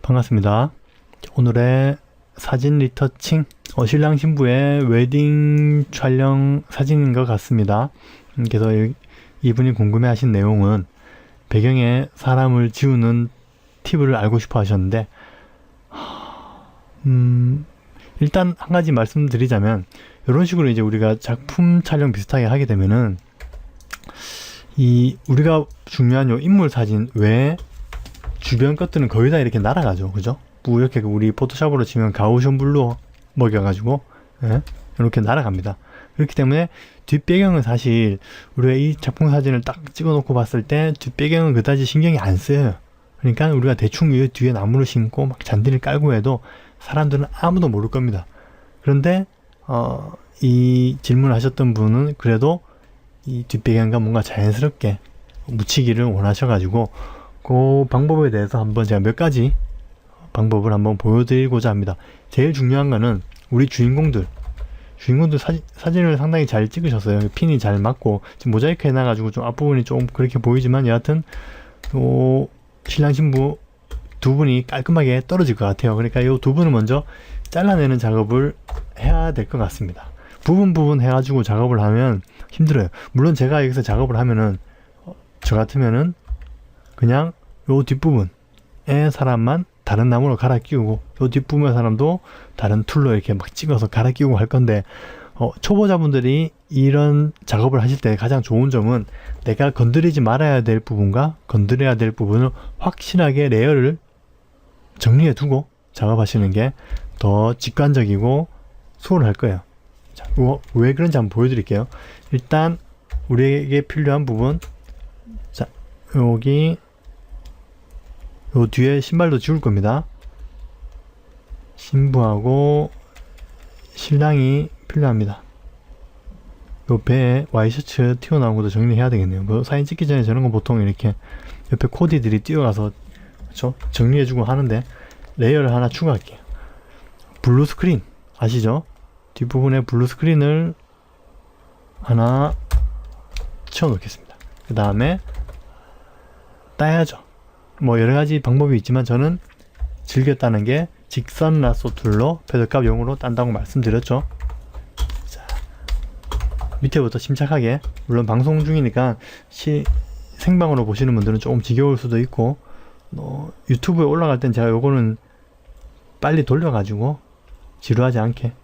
반갑습니다. 오늘의 사진 리터칭, 신랑 신부의 웨딩 촬영 사진인 것 같습니다. 그래서 이분이 궁금해하신 내용은 배경에 사람을 지우는 팁을 알고 싶어 하셨는데, 일단 한 가지 말씀드리자면, 이런 식으로 이제 우리가 작품 촬영 비슷하게 하게 되면은 우리가 중요한 요 인물 사진 외에 주변 것들은 거의 다 이렇게 날아가죠. 그죠? 이렇게 우리 포토샵으로 치면 가우션 블루 먹여가지고, 이렇게 날아갑니다. 그렇기 때문에 뒷배경은 사실 우리가 이 작품 사진을 딱 찍어 놓고 봤을 때 뒷배경은 그다지 신경이 안 쓰여요. 그러니까 우리가 대충 이 뒤에 나무를 심고 막 잔디를 깔고 해도 사람들은 아무도 모를 겁니다. 그런데 이 질문을 하셨던 분은 그래도 이 뒷배경과 뭔가 자연스럽게 묻히기를 원하셔가지고 그 방법에 대해서 한번 제가 몇 가지 방법을 한번 보여드리고자 합니다. 제일 중요한 거는 우리 주인공들 사진을 상당히 잘 찍으셨어요. 핀이 잘 맞고 지금 모자이크 해놔가지고 좀 앞부분이 좀 그렇게 보이지만 여하튼 신랑 신부 두 분이 깔끔하게 떨어질 것 같아요. 그러니까 이 두 분을 먼저 잘라내는 작업을 해야 될 것 같습니다. 부분 해가지고 작업을 하면 힘들어요. 물론 제가 여기서 작업을 하면은 저 같으면은 그냥 요 뒷부분의 사람만 다른 나무로 갈아 끼우고 요 뒷부분의 사람도 다른 툴로 이렇게 막 찍어서 갈아 끼우고 할 건데, 초보자분들이 이런 작업을 하실 때 가장 좋은 점은 내가 건드리지 말아야 될 부분과 건드려야 될 부분을 확실하게 레이어를 정리해 두고 작업하시는 게 더 직관적이고 수월할 거예요. 자, 왜 그런지 한번 보여드릴게요. 일단 우리에게 필요한 부분, 자, 여기 요 뒤에 신발도 지울 겁니다. 신부하고 신랑이 필요합니다. 요 배에 와이셔츠 튀어나온 것도 정리해야 되겠네요. 뭐 사진 찍기 전에 저런 거 보통 이렇게 옆에 코디들이 뛰어가서 그쵸? 정리해주고 하는데 레이어를 하나 추가할게요. 블루 스크린 아시죠? 뒷부분에 블루 스크린을 하나 치워 놓겠습니다. 그 다음에 따야죠. 뭐 여러가지 방법이 있지만 저는 즐겨 따는 게 직선 라쏘 툴로 패드값용으로 딴다고 말씀드렸죠. 자, 밑에부터 침착하게, 물론 방송 중이니까 생방으로 보시는 분들은 조금 지겨울 수도 있고, 유튜브에 올라갈 땐 제가 요거는 빨리 돌려가지고 지루하지 않게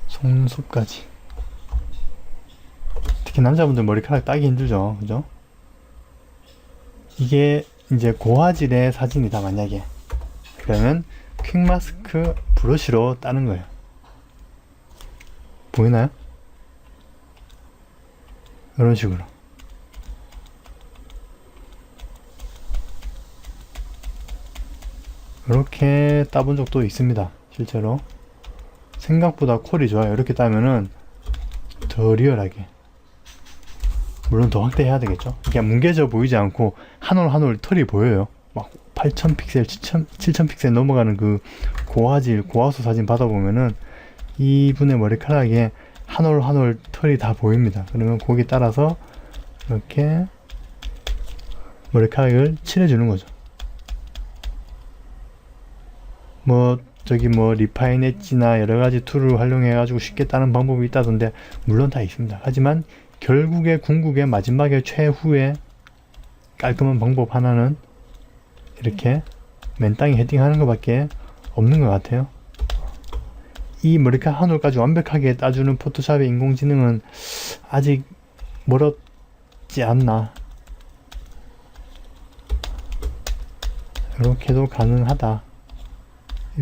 속눈썹까지. 특히 남자분들 머리카락 따기 힘들죠, 그죠? 이게 이제 고화질의 사진이다 만약에, 그러면 퀵마스크 브러쉬로 따는 거예요. 보이나요? 이런 식으로. 이렇게 따본 적도 있습니다, 실제로. 생각보다 퀄이 좋아요. 이렇게 따면은 더 리얼하게, 물론 더 확대해야 되겠죠. 이게 뭉개져 보이지 않고 한 올 한 올 털이 보여요. 막 8000픽셀, 7000픽셀 넘어가는 그 고화질, 고화소 사진 받아보면은 이분의 머리카락에 한 올 한 올 털이 다 보입니다. 그러면 거기에 따라서 이렇게 머리카락을 칠해주는 거죠. 뭐 저기 뭐 리파인 엣지나 여러가지 툴을 활용해 가지고 쉽게 따는 방법이 있다던데, 물론 다 있습니다. 하지만 결국에 궁극의 마지막에 최후의 깔끔한 방법 하나는 이렇게 맨땅에 헤딩하는 것밖에 없는 것 같아요. 이 머리카락 한 올까지 완벽하게 따주는 포토샵의 인공지능은 아직 멀었지 않나. 이렇게도 가능하다.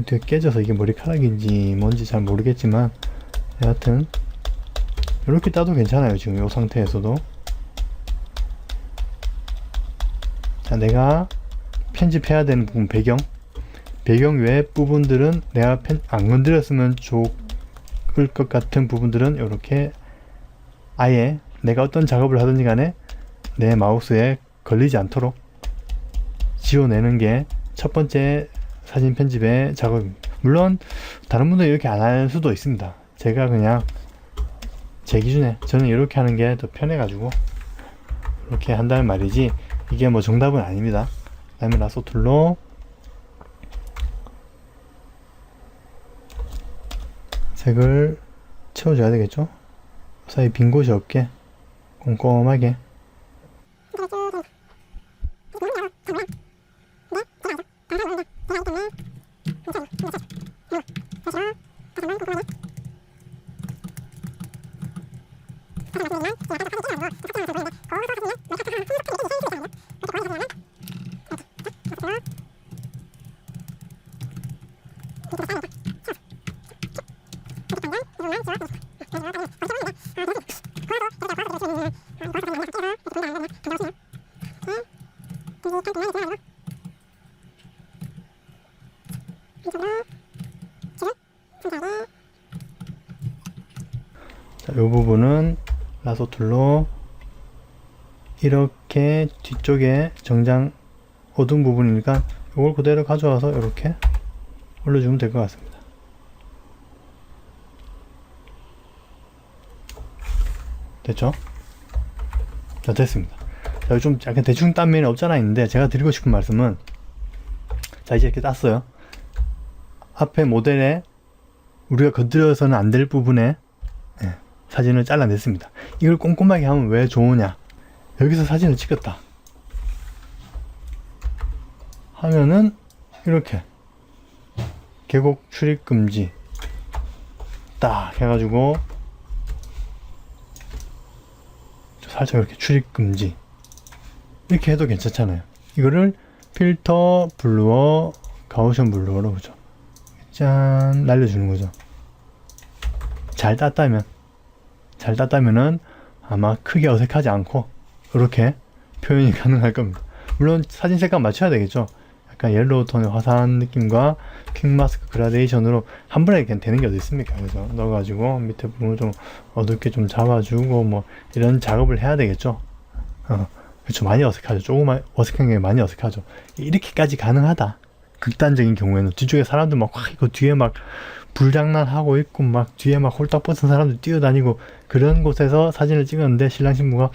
되게 깨져서 이게 머리카락인지 뭔지 잘 모르겠지만, 여하튼 이렇게 따도 괜찮아요. 지금 이 상태에서도. 자, 내가 편집해야 되는 부분, 배경 외 부분들은 내가 안 건드렸으면 좋을 것 같은 부분들은 이렇게 아예 내가 어떤 작업을 하든지 간에 내 마우스에 걸리지 않도록 지워내는 게 첫 번째 사진 편집의 작업입니다. 물론 다른 분들은 이렇게 안 할 수도 있습니다. 제가 그냥 제 기준에 저는 이렇게 하는 게 더 편해가지고 이렇게 한다는 말이지, 이게 뭐 정답은 아닙니다. 그 다음에 라소 툴로 색을 채워줘야 되겠죠? 사이 빈 곳이 없게 꼼꼼하게. 자, 이 부분은 라소 툴로 이렇게 뒤쪽에 정장 어두운 부분이니까 이걸 그대로 가져와서 이렇게 올려주면 될 것 같습니다. 됐죠? 자, 됐습니다. 자, 좀 약간 대충 딴 면이 없잖아 있는데, 제가 드리고 싶은 말씀은, 자, 이제 이렇게 땄어요. 앞에 모델에 우리가 건드려서는 안 될 부분에 사진을 잘라냈습니다. 이걸 꼼꼼하게 하면 왜 좋으냐? 여기서 사진을 찍었다 하면은 이렇게 계곡 출입 금지 딱 해가지고 살짝 이렇게 출입 금지 이렇게 해도 괜찮잖아요. 이거를 필터 블루어 가우션 블루어로 보죠. 짠, 날려주는 거죠. 잘 땄다면은 아마 크게 어색하지 않고 이렇게 표현이 가능할 겁니다. 물론 사진 색감 맞춰야 되겠죠. 약간 옐로우 톤의 화사한 느낌과 퀵마스크 그라데이션으로 한 번에 그냥 되는 게 어디 있습니까? 그래서 넣어가지고 밑에 부분을 좀 어둡게 좀 잡아주고 뭐 이런 작업을 해야 되겠죠. 그렇죠. 많이 어색하죠. 조금 어색한 게 많이 어색하죠. 이렇게까지 가능하다. 극단적인 경우에는 뒤쪽에 사람들 막 이거 뒤에 막 불장난하고 있고 막 뒤에 막 홀딱 벗은 사람들 뛰어다니고 그런 곳에서 사진을 찍었는데 신랑 신부가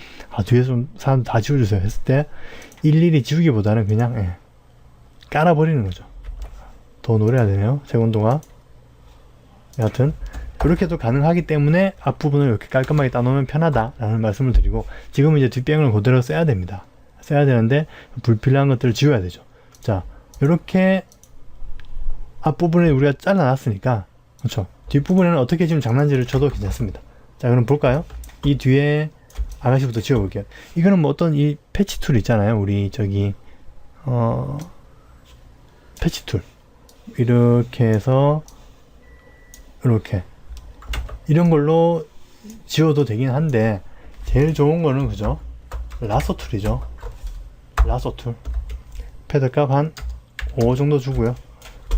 뒤에 좀 사람 다 지워주세요 했을 때 일일이 지우기보다는 그냥 깔아버리는 거죠. 더 노래야 되네요. 색온도가. 여하튼 그렇게도 가능하기 때문에 앞부분을 이렇게 깔끔하게 따놓으면 편하다라는 말씀을 드리고, 지금은 이제 뒷배경을 그대로 써야 됩니다. 써야 되는데 불필요한 것들을 지워야 되죠. 자, 이렇게 앞부분에 우리가 잘라놨으니까, 그렇죠. 뒷부분에는 어떻게 지금 장난질을 쳐도 괜찮습니다. 자, 그럼 볼까요? 이 뒤에 아가씨부터 지워볼게요. 이거는 뭐 어떤 이 패치 툴 있잖아요. 우리 저기 패치 툴 이렇게 해서 이렇게 이런 걸로 지워도 되긴 한데 제일 좋은 거는 그죠? 라소 툴이죠. 라소 툴. 패드값 한 5 정도 주고요.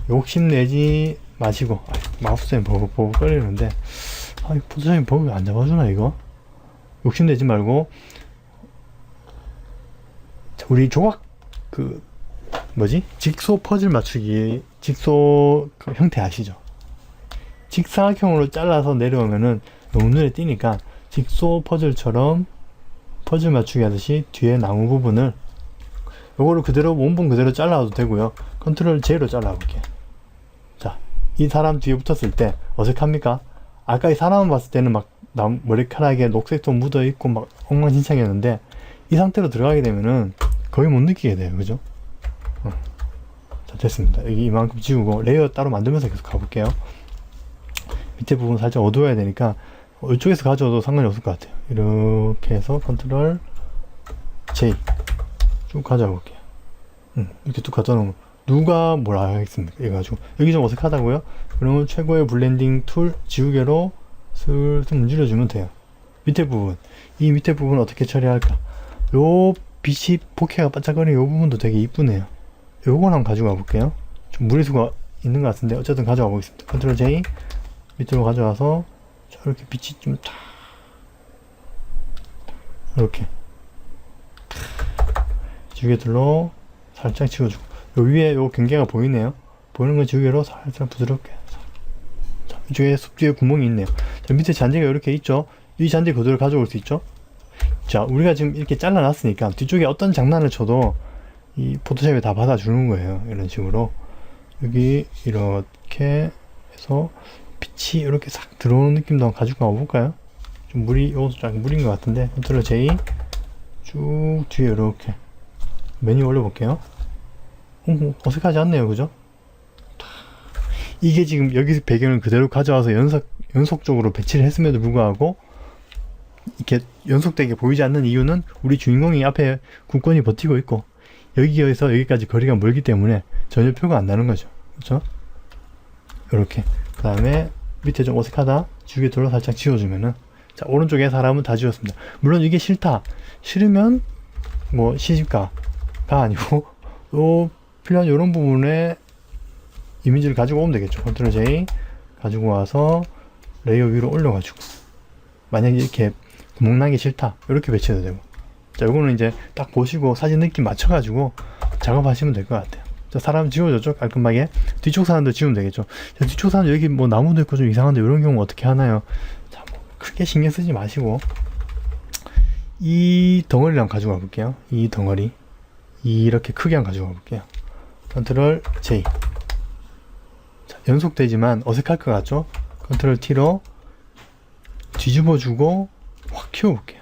욕심내지 마시고. 마우스에 버벅버벅 거리는데 포토샵이 버벅이 안 잡아주나 이거? 욕심내지 말고 우리 조각 그 뭐지? 직소 퍼즐 맞추기 직소 그 형태 아시죠? 직사각형으로 잘라서 내려오면은 너무 눈에 띄니까 직소 퍼즐처럼 퍼즐 맞추기 하듯이 뒤에 나무 부분을 요거를 그대로 원본 그대로 잘라도 되고요. 컨트롤 J로 잘라볼게요. 자, 이 사람 뒤에 붙었을 때 어색합니까? 아까 이 사람을 봤을 때는 막 머리카락에 녹색도 묻어있고 막 엉망진창이었는데 이 상태로 들어가게 되면은 거의 못 느끼게 돼요. 그죠? 자, 됐습니다. 여기 이만큼 지우고 레이어 따로 만들면서 계속 가볼게요. 밑에 부분 살짝 어두워야 되니까 이쪽에서 가져와도 상관이 없을 것 같아요. 이렇게 해서 컨트롤 J 쭉 가져와 볼게요. 이렇게 쭉 가져와 놓으면 누가 뭐라 하겠습니까? 이거 가지고 여기 좀 어색하다고요? 그러면 최고의 블렌딩 툴 지우개로 슬슬 문질러주면 돼요. 밑에 부분, 이 밑에 부분 어떻게 처리할까? 요 빛이 포케가 반짝거리는 요 부분도 되게 이쁘네요. 요건 한번 가져가 볼게요. 좀 무리수가 있는 것 같은데 어쨌든 가져가 보겠습니다. 컨트롤 J 밑으로 가져와서 저렇게 빛이 좀 탁 이렇게 지우개들로 살짝 지워주고 요 위에 요 경계가 보이네요. 보이는 거 지우개로 살짝 부드럽게. 자, 이쪽에 숲 뒤에 구멍이 있네요. 자, 밑에 잔디가 이렇게 있죠. 이 잔디 그대로 가져올 수 있죠. 자, 우리가 지금 이렇게 잘라놨으니까 뒤쪽에 어떤 장난을 쳐도 이 포토샵이 다 받아주는 거예요. 이런 식으로 여기 이렇게 해서 빛이 이렇게 싹 들어오는 느낌도 한번 가지고 가볼까요? 좀 이것도 좀 무리인 것 같은데 컨트롤 J 쭉 뒤에 이렇게 메뉴 올려볼게요. 어색하지 않네요. 그죠? 이게 지금 여기 배경을 그대로 가져와서 연속적으로 배치를 했음에도 불구하고 이렇게 연속되게 보이지 않는 이유는 우리 주인공이 앞에 굳건히 버티고 있고 여기에서 여기까지 거리가 멀기 때문에 전혀 표가 안 나는 거죠. 그렇죠? 이렇게 그 다음에 밑에 좀 어색하다 지우개돌로 살짝 지워주면은 자, 오른쪽에 사람은 다 지웠습니다. 물론 이게 싫으면 뭐 시집가가 아니고 요 필요한 요런 부분에 이미지를 가지고 오면 되겠죠. 컨트롤 J 가지고 와서 레이어 위로 올려가지고 만약에 이렇게 구멍나기 싫다 이렇게 배치해도 되고. 자, 요거는 이제 딱 보시고 사진 느낌 맞춰가지고 작업하시면 될 것 같아요. 자, 사람 지워졌죠? 깔끔하게. 뒤쪽 사람도 지우면 되겠죠. 자, 뒤쪽 사람 여기 뭐 나무도 있고 좀 이상한데 이런 경우 어떻게 하나요? 자, 뭐 크게 신경 쓰지 마시고 이 덩어리를 한번 가져가 볼게요. 이 덩어리 이렇게 크게 한번 가져가 볼게요. 컨트롤 J. 자, 연속되지만 어색할 것 같죠? 컨트롤 T로 뒤집어주고 확 키워볼게요.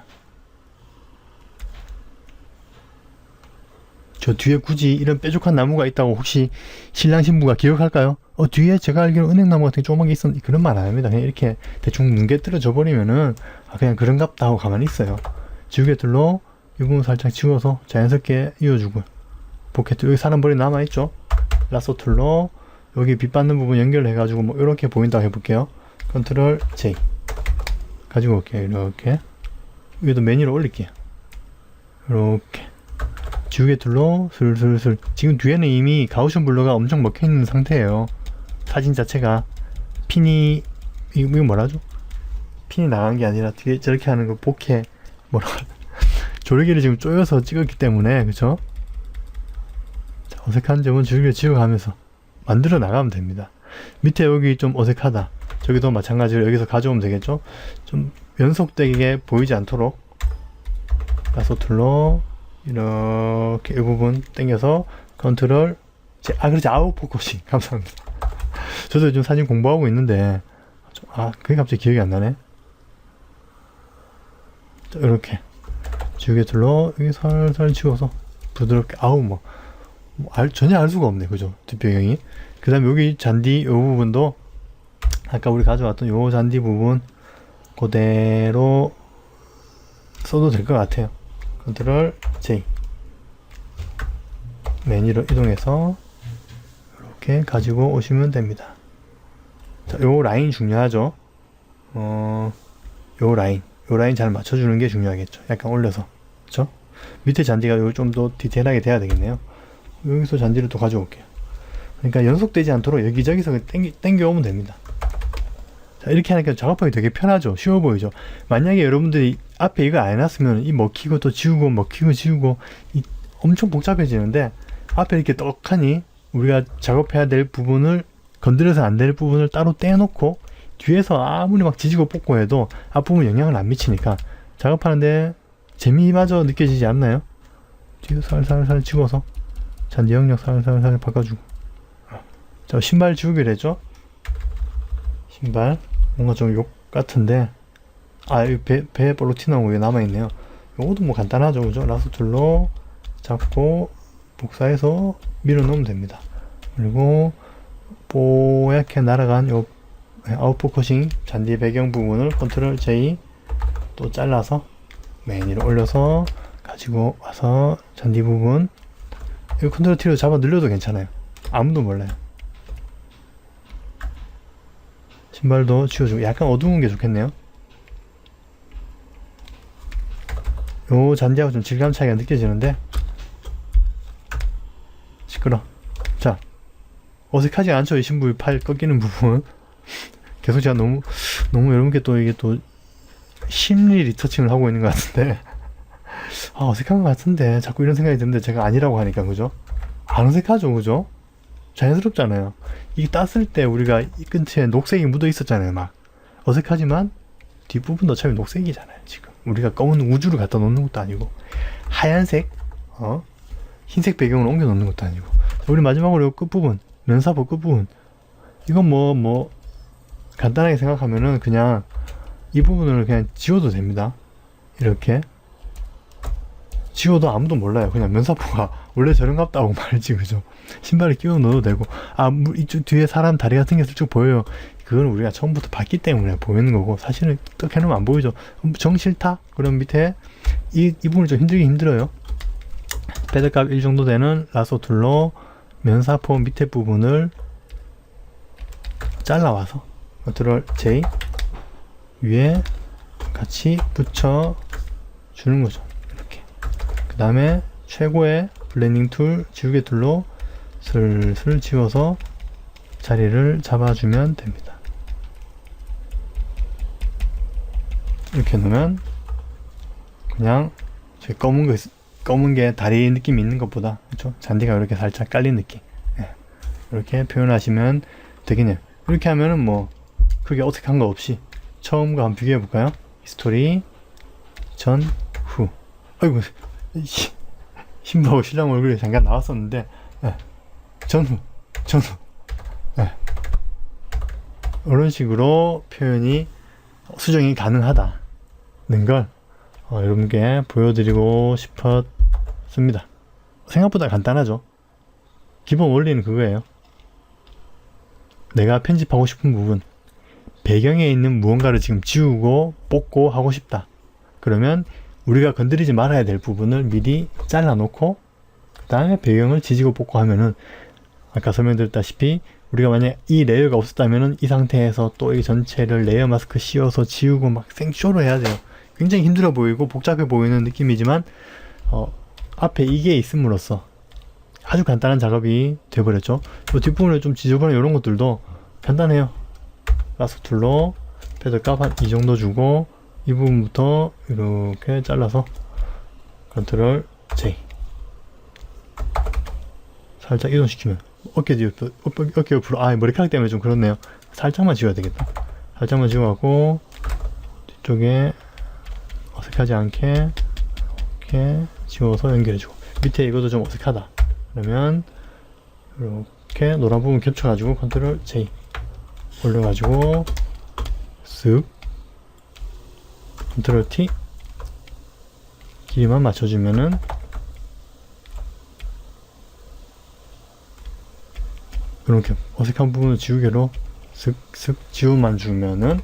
저 뒤에 굳이 이런 뾰족한 나무가 있다고 혹시 신랑 신부가 기억할까요? 뒤에 제가 알기로 은행나무 같은 게 조그맣게 있었는데 그런 말 안 합니다. 그냥 이렇게 대충 뭉개뜨려져 버리면은 그냥 그런갑다 하고 가만히 있어요. 지우개들로 이 부분 살짝 지워서 자연스럽게 이어주고 포켓 여기 사람 머리 남아있죠? 라소 툴로 여기 빛 받는 부분 연결해가지고 뭐 이렇게 보인다고 해볼게요. 컨트롤 J 가지고 올게요. 이렇게 위에도 메뉴를 올릴게요. 이렇게 지우개 툴로 슬슬슬 지금 뒤에는 이미 가우션 블러가 엄청 먹혀있는 상태예요. 사진 자체가 핀이 이거 뭐라죠? 핀이 나간 게 아니라 뒤에 저렇게 하는 거 보케 뭐라 조리개를 지금 쪼여서 찍었기 때문에 그쵸? 자, 어색한 점은 줄기를 지워가면서 만들어 나가면 됩니다. 밑에 여기 좀 어색하다 저기도 마찬가지로 여기서 가져오면 되겠죠? 좀 연속되게 보이지 않도록 라소 툴로 이렇게 이 부분 당겨서 컨트롤 그렇지 아웃포커싱 감사합니다. 저도 요즘 사진 공부하고 있는데 그게 갑자기 기억이 안 나네. 이렇게 지우개 툴로 여기 살살 지워서 부드럽게 아우 전혀 알 수가 없네 그죠 뒷배경이. 그 다음에 여기 잔디 요 부분도 아까 우리 가져왔던 요 잔디 부분 그대로 써도 될 것 같아요. 컨트롤 J 메뉴로 이동해서 이렇게 가지고 오시면 됩니다. 자, 요 라인 중요하죠. 요 라인 잘 맞춰주는 게 중요하겠죠. 약간 올려서 그쵸? 밑에 잔디가 좀 더 디테일하게 돼야 되겠네요. 여기서 잔디를 또 가져올게요. 그러니까 연속되지 않도록 여기저기서 땡겨오면 됩니다. 자, 이렇게 하니까 작업하기 되게 편하죠. 쉬워 보이죠. 만약에 여러분들이 앞에 이거 안 해놨으면 이 먹히고 또 지우고 먹히고 지우고 엄청 복잡해지는데 앞에 이렇게 떡하니 우리가 작업해야 될 부분을 건드려서 안 될 부분을 따로 떼놓고 뒤에서 아무리 막 지지고 볶고 해도 앞부분 영향을 안 미치니까 작업하는데 재미마저 느껴지지 않나요? 뒤에서 살살살 지워서 잔디 영역 살살살 바꿔주고. 자, 신발 지우기로 했죠? 신발 뭔가 좀 욕 같은데 배에 볼로 튀어나온 게 남아있네요. 요것도 뭐 간단하죠 그죠? 라서 툴로 잡고 복사해서 밀어 넣으면 됩니다. 그리고 뽀얗게 날아간 요 아웃포커싱 잔디 배경 부분을 컨트롤 J 또 잘라서 맨 위로 올려서 가지고 와서 잔디 부분 이 컨트롤 T로 잡아 늘려도 괜찮아요. 아무도 몰라요. 신발도 지워주고 약간 어두운 게 좋겠네요. 요 잔디하고 좀 질감 차이가 느껴지는데 시끄러. 자, 어색하지 않죠? 이 신부 팔 꺾이는 부분. 계속 제가 너무 여러분께 또 이게 또 심리 리서칭을 하고 있는 것 같은데 어색한 것 같은데 자꾸 이런 생각이 드는데 제가 아니라고 하니까 그죠? 안 어색하죠 그죠? 자연스럽잖아요. 이 땄을 때 우리가 이 근처에 녹색이 묻어 있었잖아요. 막 어색하지만 뒷부분도 어차피 녹색이잖아요. 지금 우리가 검은 우주를 갖다 놓는 것도 아니고 하얀색 흰색 배경을 옮겨 놓는 것도 아니고. 우리 마지막으로 이 끝부분 면사포 끝부분 이건 뭐 간단하게 생각하면은 그냥 이 부분을 그냥 지워도 됩니다. 이렇게 지워도 아무도 몰라요. 그냥 면사포가 원래 저런갑다고 말이지 그죠? 신발에 끼워 넣어도 되고 이쪽 뒤에 사람 다리 같은 게 슬쩍 보여요. 그건 우리가 처음부터 봤기 때문에 보이는 거고 사실은 딱 해놓으면 안 보이죠. 정 싫다? 그럼 밑에 이 부분이 좀 힘들어요. 패드값 1 정도 되는 라소 툴로 면사포 밑에 부분을 잘라와서 컨트롤 J 위에 같이 붙여 주는 거죠. 이렇게. 그 다음에 최고의 블렌딩 툴 지우개 툴로 슬슬 지워서 자리를 잡아주면 됩니다. 이렇게 놓으면 그냥 저기 검은 게 다리 느낌이 있는 것보다 그렇죠? 잔디가 이렇게 살짝 깔린 느낌. 이렇게 표현하시면 되겠네요. 이렇게 하면은 뭐 크게 어색한 거 없이 처음과 한번 비교해 볼까요? 히스토리 전, 후. 아이고 신부하고 신랑 얼굴이 잠깐 나왔었는데 전후 이런 식으로 표현이 수정이 가능하다는 걸 여러분께 보여드리고 싶었습니다. 생각보다 간단하죠. 기본 원리는 그거예요. 내가 편집하고 싶은 부분 배경에 있는 무언가를 지금 지우고 뽑고 하고 싶다. 그러면 우리가 건드리지 말아야 될 부분을 미리 잘라 놓고 그 다음에 배경을 지지고 뽑고 하면은 아까 설명드렸다시피 우리가 만약 이 레이어가 없었다면은 이 상태에서 또 이 전체를 레이어 마스크 씌워서 지우고 막 생쇼로 해야 돼요. 굉장히 힘들어 보이고 복잡해 보이는 느낌이지만 앞에 이게 있음으로써 아주 간단한 작업이 돼버렸죠. 뒷부분에 좀 지저분한 이런 것들도 간단해요. 라서 툴로 패드 값 한 이 정도 주고 이 부분부터 이렇게 잘라서 컨트롤 J 살짝 이동시키면 어깨 옆으로 머리카락 때문에 좀 그렇네요. 살짝만 지워야 되겠다. 살짝만 지워갖고 뒤쪽에 어색하지 않게 이렇게 지워서 연결해주고 밑에 이것도 좀 어색하다 그러면 이렇게 노란 부분 겹쳐가지고 컨트롤 J 올려가지고 쓱 컨트롤 T 길이만 맞춰주면은 이렇게 어색한 부분을 지우개로 슥슥 지우만 주면은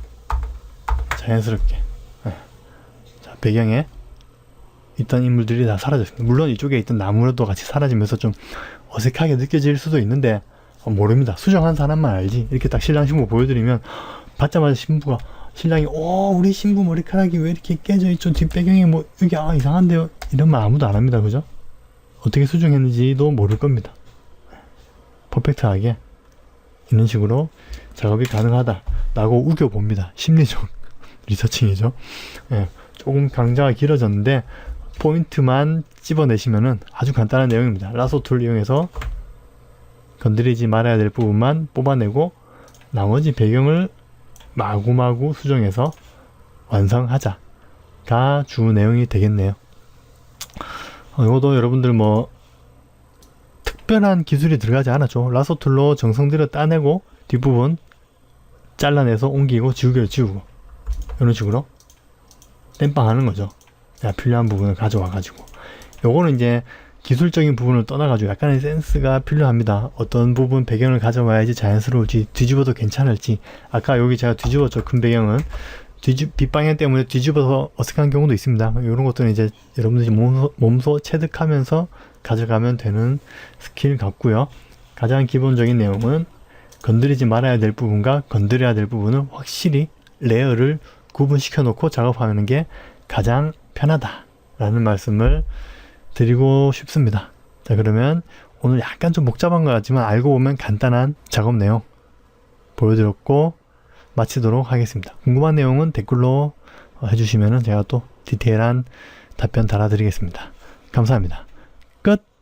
자연스럽게 자, 배경에 있던 인물들이 다 사라졌습니다. 물론 이쪽에 있던 나무도 같이 사라지면서 좀 어색하게 느껴질 수도 있는데 모릅니다. 수정한 사람만 알지. 이렇게 딱 신랑 신부 보여드리면 받자마자 신랑이 우리 신부 머리카락이 왜 이렇게 깨져있죠, 뒷배경에 뭐 여기 이상한데요, 이런 말 아무도 안 합니다. 그죠? 어떻게 수정했는지도 모를 겁니다. 퍼펙트하게 이런 식으로 작업이 가능하다라고 우겨봅니다. 심리적 리서칭이죠. 예, 조금 강좌가 길어졌는데 포인트만 집어내시면은 아주 간단한 내용입니다. 라소 툴 이용해서 건드리지 말아야 될 부분만 뽑아내고 나머지 배경을 마구마구 수정해서 완성하자가 주 내용이 되겠네요. 이것도 여러분들 뭐 특별한 기술이 들어가지 않았죠. 라소 툴로 정성 들여 따내고 뒷부분 잘라내서 옮기고 지우개를 지우고 이런 식으로 땜빵 하는 거죠. 필요한 부분을 가져와 가지고 요거는 이제 기술적인 부분을 떠나 가지고 약간의 센스가 필요합니다. 어떤 부분 배경을 가져와야지 자연스러울지, 뒤집어도 괜찮을지. 아까 여기 제가 뒤집었죠. 큰 배경은 빗방향 때문에 뒤집어서 어색한 경우도 있습니다. 이런 것들은 이제 여러분들이 몸소 체득하면서 가져가면 되는 스킬 같고요. 가장 기본적인 내용은 건드리지 말아야 될 부분과 건드려야 될 부분을 확실히 레이어를 구분시켜 놓고 작업하는 게 가장 편하다라는 말씀을 드리고 싶습니다. 자, 그러면 오늘 약간 좀 복잡한 것 같지만 알고 보면 간단한 작업 내용 보여드렸고 마치도록 하겠습니다. 궁금한 내용은 댓글로 해주시면 제가 또 디테일한 답변 달아드리겠습니다. 감사합니다. 끝!